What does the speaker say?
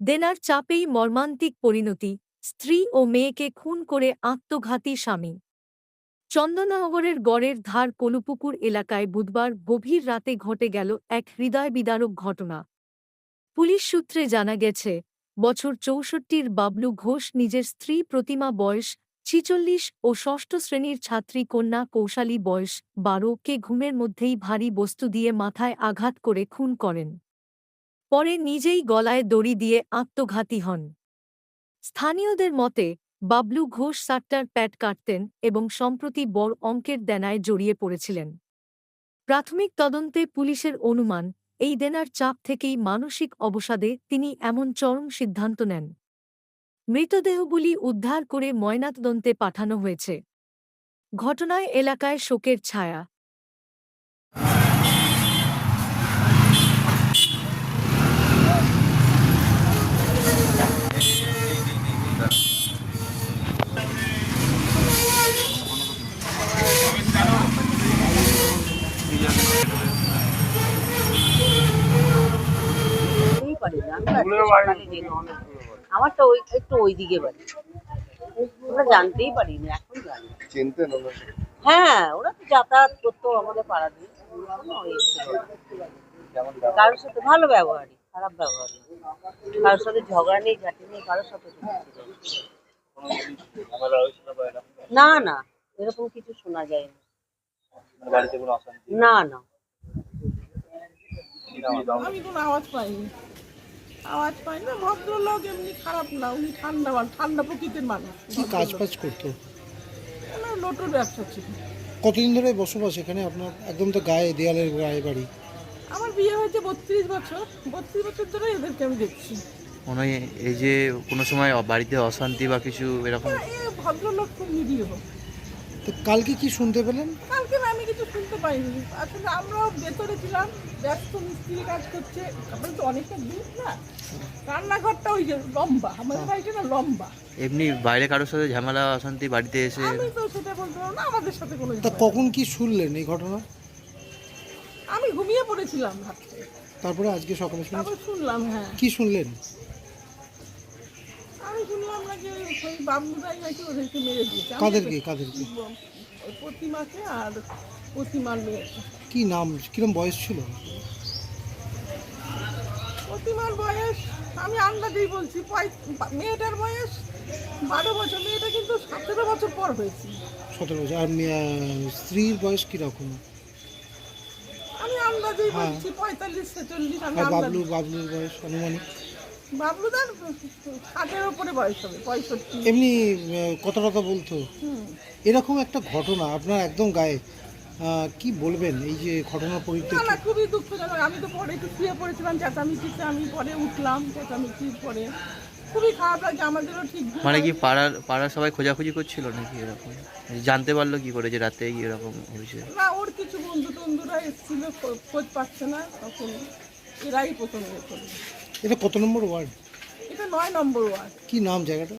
দেনার চাপেই মর্মান্তিক পরিণতি, স্ত্রী ও মেয়েকে খুন করে আত্মঘাতী স্বামী। চন্দননগরের গড়ের ধার কলুপুকুর এলাকায় বুধবার গভীর রাতে ঘটে গেল এক হৃদয়বিদারক ঘটনা। পুলিশ সূত্রে জানা গেছে, বছর ৬৪-র বাবলু ঘোষ নিজের স্ত্রী প্রতিমা বয়স ৪৬ ও ষষ্ঠ শ্রেণীর ছাত্রী কন্যা কৌশালী বয়স ১২কে ঘুমের মধ্যেই ভারী বস্তু দিয়ে মাথায় আঘাত করে খুন করেন। পরে নিজেই গলায় দড়ি দিয়ে আত্মঘাতী হন। স্থানীয়দের মতে, বাবলু ঘোষ সাট্টার প্যাট কাটতেন এবং সম্প্রতি বড় অঙ্কের দেনায় জড়িয়ে পড়েছিলেন। প্রাথমিক তদন্তে পুলিশের অনুমান, এই দেনার চাপ থেকেই মানসিক অবসাদে তিনি এমন চরম সিদ্ধান্ত নেন। মৃতদেহগুলি উদ্ধার করে ময়নাতদন্তে পাঠানো হয়েছে। ঘটনায় এলাকায় শোকের ছায়া। আমার তো ওই একটু ওইদিকে বাড়ি, আমরা জানতেই পারিনি, এখন জানি। চিনতেন? হ্যাঁ, ওরা তো যাতায়াত করতো আমাদের পাড়া দিয়ে। কারোর সাথে ভালো ব্যবহারই, খারাপ ব্যবহার না। কারোর সাথে ঝগড়া নেই, ঝাঁটি নেই, কারোর সাথে না না, এরকম কিছু শোনা যায় না। না না, আমি কোনো আওয়াজ পাইনি। না, ভদ্রলোক এমনি খারাপ না, উনি ঠান্ডা প্রকৃতির মানুষ। কি কাজ বাজ করতো? ওনার লোটোর ব্যবসা ছিল। কতদিন ধরে বসবাস এখানে আপনার? একদম তো গায়ে দেয়ালের গায়ে বাড়ি। আমার বিয়ে হয়েছে ৩২ বছর। ৩২ বছর ধরে এদেরকে আমি দেখছি। মনে হয় এই যে কোনো সময় বাড়িতে অশান্তি বা কিছু এরকম? এই ভদ্রলোক খুব নিরীহ। তো কালকে কি শুনতে পেলেন? কালকে না, আমি কিছু শুনতে পাইনি। আসলে আমরাও ভেতরে ছিলাম, ব্যস্ত, মিস্ত্রি কাজ করছে। তারপরে তো অনেকটা দূর না, রান্নাঘরটা ওই যে লম্বা, আমাদের বাড়িটা না লম্বা। এমনি বাইরে কারোর সাথে ঝামেলা অশান্তি বাড়িতে এসে? আমি তো সেটা বলতে পারবো না, আমাদের সাথে কোনো তা কখন কি শুনলেন এই ঘটনা? আমি ঘুমিয়ে পড়েছিলাম রাত্রে, তারপরে আজকে সকালে তারপর শুনলাম। হ্যাঁ, কি শুনলেন? আমি শুনলাম নাকি ওই বাবলুদাই নাকি ওদেরকে মেরে দিয়েছে। কাদেরকে? ওই প্রতিমাকে আর প্রতিমার মেয়েকে। কি নাম, কিরম বয়স ছিল? প্রতিমার বয়স আমি আন্দাজেই বলছি, মেয়েটার বয়স ১২ বছর, মেয়েটা কিন্তু ১৭ বছর পর হয়েছে। 17 বছর। আর স্ত্রীর বয়স কিরকম? আমি আন্দাজেই বলছি ৪৫-৪৬। আমি আর বাবলুর বয়স আনুমানিক? বাবলুদার ৬০-এর উপরে বয়স হবে, ৬৫। এমনি কথা বলতো? এরকম একটা ঘটনা আপনার একদম গায়ে, কি বলবেন এই যে ঘটনার না পরিপ্রেক্ষিতে? না, খুবই দুঃখজনক। আমি তো পরে একটু শুয়ে পড়েছিলাম চেঁচামেচিতে, আমি পরে উঠলাম চেঁচামেচির পরে। খুবই খারাপ লাগছে, আমাদেরও ঠিক মানে কি পাড়ার সবাই খোঁজাখুঁজি করছিল নাকি এরকম? জানতে পারলো কি করে যে রাতে এরকম হয়েছে? না, ওর কিছু বন্ধু টন্ধুরা এসেছিল, খোঁজ পাচ্ছে না, তখন এরাই প্রথম করলো। এটা কত নম্বর ওয়ার্ড? এটা ৯ নম্বর ওয়ার্ড। কি নাম জায়গাটা?